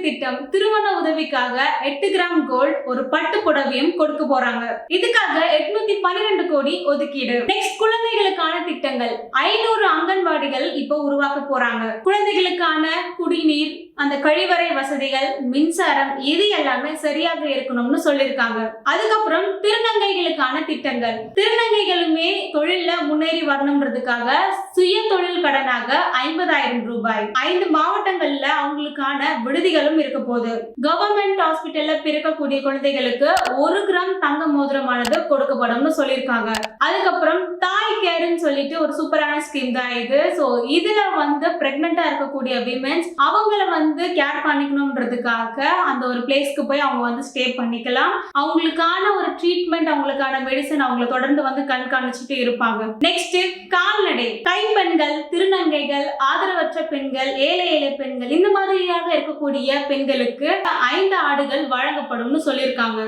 திட்டம் திருமண உதவிக்காக 8 கிராம் கோல்ட் ஒரு பட்டு புடவையும் கொடுக்க போறாங்க. இதுக்காக 812 கோடி ஒதுக்கீடு. நெக்ஸ்ட் குழந்தைகளுக்கான திட்டங்கள் 500 அங்கன்வாடிகள் இப்போ உருவாக்க போறாங்க. குழந்தைகளுக்கான குடிநீர், அந்த கழிவறை வசதிகள், மின்சாரம் இது எல்லாமே சரியாக இருக்கணும்னு சொல்லிருக்காங்க. அதுக்கப்புறம் திருநங்கைகளுக்கான திட்டங்கள். திருநங்கைகளுமே தொழில முன்னேறி வரணும்ன்றதுக்காக சுய தொழில் கடனாக 50,000 ரூபாய். 5 மாவட்டங்கள்ல அவங்களுக்கான விடுதிகளும் இருக்க போகுது. கவர்மெண்ட் ஹாஸ்பிட்டல்ல பிறக்கக்கூடிய குழந்தைகளுக்கு 1 கிராம் தங்க மோதிரமானது கொடுக்கப்படும்னு சொல்லியிருக்காங்க. அதுக்கப்புறம் தாய் கேர்ன்னு சொல்லிட்டு ஒரு சூப்பரான ஸ்கீம் தான் இது. சோ இதுல பிரெக்னெண்டா இருக்கக்கூடிய விமென்ஸ் அவங்கள கேர் பண்ணிக்கணும்ன்றதுக்காக அந்த ஒரு பிளேஸ்க்கு போய் அவங்க ஸ்டே பண்ணிக்கலாம். அவங்களுக்கான ஒரு ட்ரீட்மெண்ட், அவங்களுக்கான மெடிசன் அவங்களை தொடர்ந்து கண்காணிச்சுட்டு இருப்பாங்க. நெக்ஸ்ட் கால்நடை. கைம்பெண்கள், திருநங்கைகள், ஆதரவற்ற பெண்கள், ஏழை பெண்கள் இந்த மாதிரியாக இருக்கக்கூடிய பெண்களுக்கு 5 ஆடுகள் வழங்கப்படும்னு சொல்லியிருக்காங்க.